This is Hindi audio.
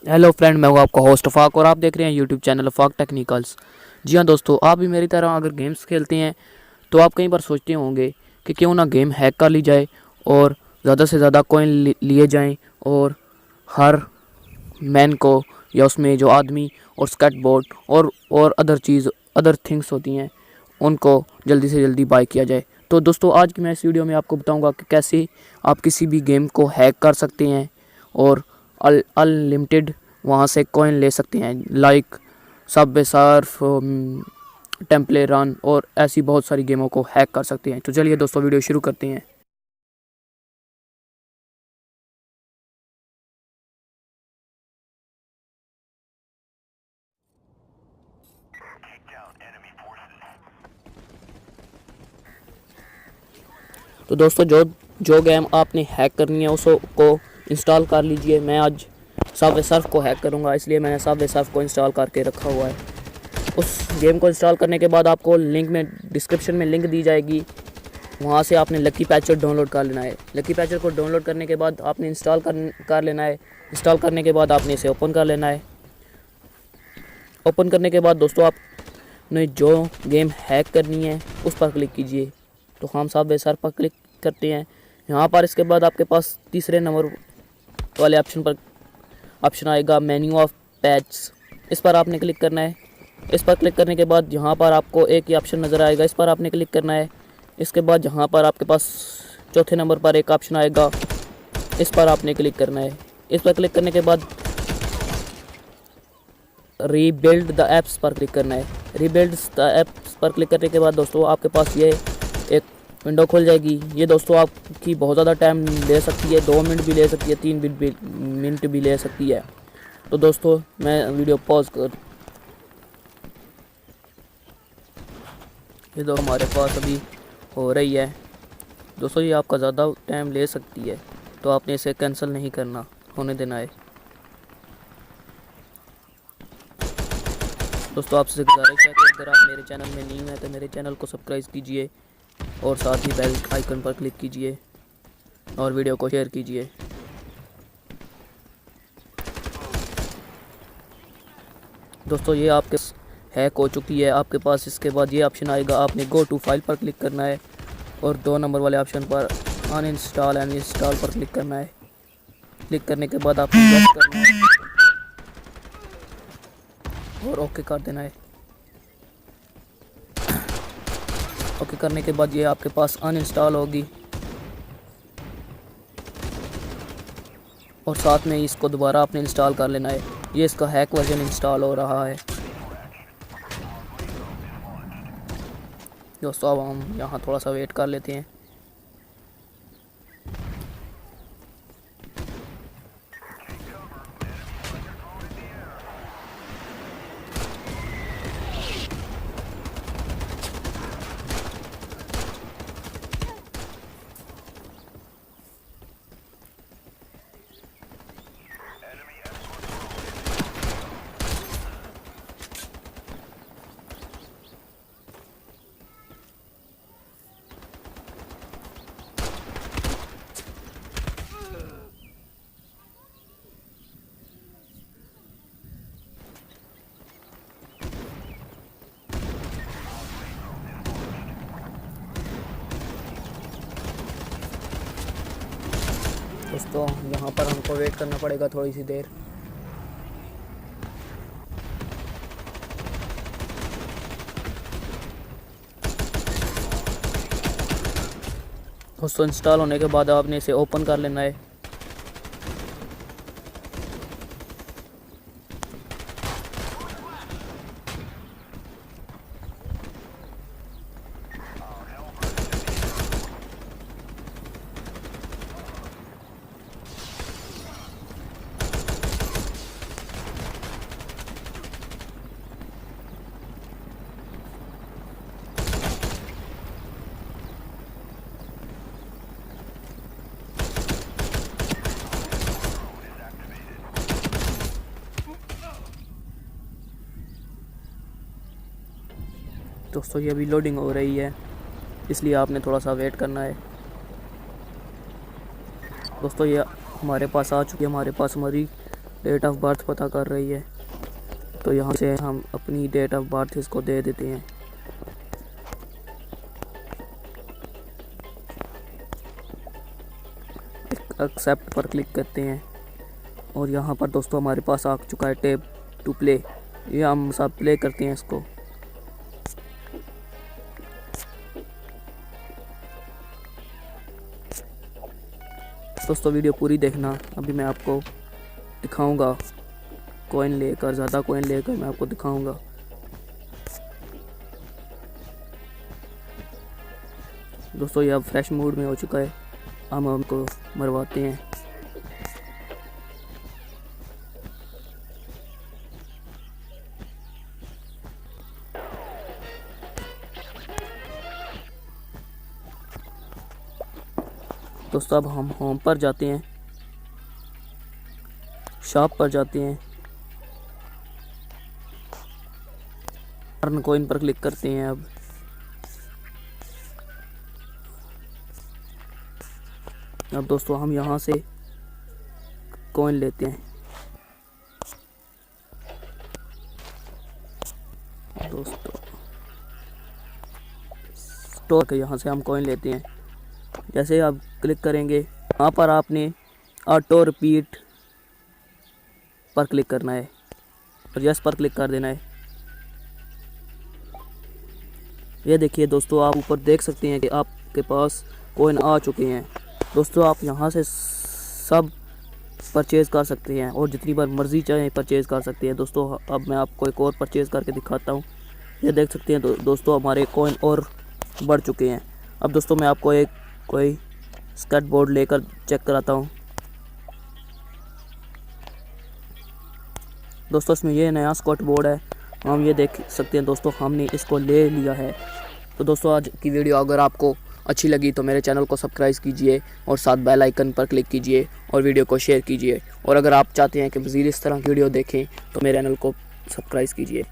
हेलो फ्रेंड, मैं हूँ आपका होस्ट फाक और आप देख रहे हैं यूट्यूब चैनल फाक टेक्निकल्स। जी हाँ दोस्तों, आप भी मेरी तरह अगर गेम्स खेलते हैं तो आप कई बार सोचते होंगे कि क्यों ना गेम हैक कर ली जाए और ज़्यादा से ज़्यादा कॉइन लिए जाएं और हर मैन को या उसमें जो आदमी और स्केटबोर्ड और अदर थिंग्स होती हैं उनको जल्दी से जल्दी बाय किया जाए। तो दोस्तों, आज की मैं इस वीडियो में आपको बताऊंगा कि कैसे आप किसी भी गेम को हैक कर सकते हैं और अनलिमिटेड वहाँ से कॉइन ले सकते हैं, like Subway Surf, temple run और ऐसी बहुत सारी गेमों को हैक कर सकते हैं। तो चलिए दोस्तों, वीडियो शुरू करते हैं। तो दोस्तों, जो जो गेम आपने हैक करनी है उसको इंस्टॉल कर लीजिए। मैं आज सबवे सर्फ को हैक करूंगा, इसलिए मैंने सबवे सर्फ को इंस्टॉल करके रखा हुआ है। उस गेम को इंस्टॉल करने के बाद आपको लिंक में डिस्क्रिप्शन में लिंक दी जाएगी, वहाँ से आपने लकी पैचर डाउनलोड कर लेना है। लकी पैचर को डाउनलोड करने के बाद आपने इंस्टॉल कर लेना है। इंस्टॉल करने के बाद आपने इसे ओपन कर लेना है। ओपन करने के बाद दोस्तों, आपने जो गेम हैक करनी है उस पर क्लिक कीजिए। तो हम सब सर पर क्लिक करते हैं यहाँ पर। इसके बाद आपके पास तीसरे नंबर वाले ऑप्शन आएगा मेन्यू ऑफ पैच। इस पर आपने क्लिक करना है। इस पर क्लिक करने के बाद यहाँ पर आपको एक ही ऑप्शन नज़र आएगा, इस पर आपने क्लिक करना है। इसके बाद यहाँ पर आपके पास चौथे नंबर पर एक ऑप्शन आएगा, इस पर आपने क्लिक करना है। इस पर क्लिक करने के बाद रीबिल्ड द एप्स पर क्लिक करना है। रीबिल्ड द एप्स पर क्लिक करने के बाद दोस्तों, आपके पास ये एक विंडो खुल जाएगी। ये दोस्तों आपकी बहुत ज़्यादा टाइम ले सकती है, 2 मिनट भी ले सकती है, 3 मिनट भी ले सकती है। तो दोस्तों, मैं वीडियो पॉज कर, ये तो हमारे पास अभी हो रही है। दोस्तों, ये आपका ज़्यादा टाइम ले सकती है, तो आपने इसे कैंसिल नहीं करना, होने देना है। दोस्तों, आपसे गुजारिश है कि अगर आप मेरे चैनल में नहीं हैं तो मेरे चैनल को सब्सक्राइब कीजिए और साथ ही बेल आइकन पर क्लिक कीजिए और वीडियो को शेयर कीजिए। दोस्तों, ये आपके हैक हो चुकी है आपके पास। इसके बाद ये ऑप्शन आएगा, आपने गो टू फाइल पर क्लिक करना है और 2 नंबर वाले ऑप्शन पर अनइंस्टॉल एंड इंस्टॉल पर क्लिक करना है। क्लिक करने के बाद आपको यस करना है और ओके कर देना है। ओके करने के बाद ये आपके पास अनइंस्टॉल होगी और साथ में इसको दोबारा आपने इंस्टॉल कर लेना है। ये इसका हैक वर्जन इंस्टॉल हो रहा है। दोस्तों, अब हम यहाँ थोड़ा सा वेट कर लेते हैं। दोस्तों, यहाँ पर हमको वेट करना पड़ेगा थोड़ी सी देर। दोस्तों, इंस्टॉल होने के बाद आपने इसे ओपन कर लेना है। दोस्तों, ये अभी लोडिंग हो रही है, इसलिए आपने थोड़ा सा वेट करना है। दोस्तों, ये हमारे पास आ चुकी है, हमारे पास हमारी डेट ऑफ बर्थ पता कर रही है, तो यहाँ से हम अपनी डेट ऑफ बर्थ इसको दे देते हैं। एक्सेप्ट पर क्लिक करते हैं और यहाँ पर दोस्तों हमारे पास आ चुका है टैप टू प्ले। ये हम सब प्ले करते हैं इसको। दोस्तों वीडियो पूरी देखना, अभी मैं आपको दिखाऊंगा कॉइन लेकर, ज़्यादा कॉइन लेकर मैं आपको दिखाऊंगा। दोस्तों ये अब फ्रेश मूड में हो चुका है, हम हमको मरवाते हैं। दोस्तों अब हम होम पर जाते हैं, शॉप पर जाते हैं, अर्न कॉइन पर क्लिक करते हैं। अब दोस्तों हम यहाँ से कॉइन लेते हैं। दोस्तों स्टोर के यहाँ से हम कॉइन लेते हैं। जैसे आप क्लिक करेंगे यहाँ पर आपने ऑटो रिपीट पर क्लिक करना है और यस पर क्लिक कर देना है। ये देखिए दोस्तों, आप ऊपर देख सकते हैं कि आपके पास कॉइन आ चुके हैं। दोस्तों आप यहाँ से सब परचेज़ कर सकते हैं और जितनी बार मर्ज़ी चाहें परचेज़ कर सकते हैं। दोस्तों अब मैं आपको एक और परचेज़ करके दिखाता हूँ। ये देख सकते हैं दोस्तों हमारे कॉइन और बढ़ चुके हैं। अब दोस्तों मैं आपको एक कोई स्केट बोर्ड लेकर चेक कराता हूँ। दोस्तों इसमें ये नया स्केट बोर्ड है, हम ये देख सकते हैं दोस्तों, हमने इसको ले लिया है। तो दोस्तों आज की वीडियो अगर आपको अच्छी लगी तो मेरे चैनल को सब्सक्राइब कीजिए और साथ बेल आइकन पर क्लिक कीजिए और वीडियो को शेयर कीजिए। और अगर आप चाहते हैं कि मज़ीद इस तरह की वीडियो देखें तो मेरे चैनल को सब्सक्राइब कीजिए।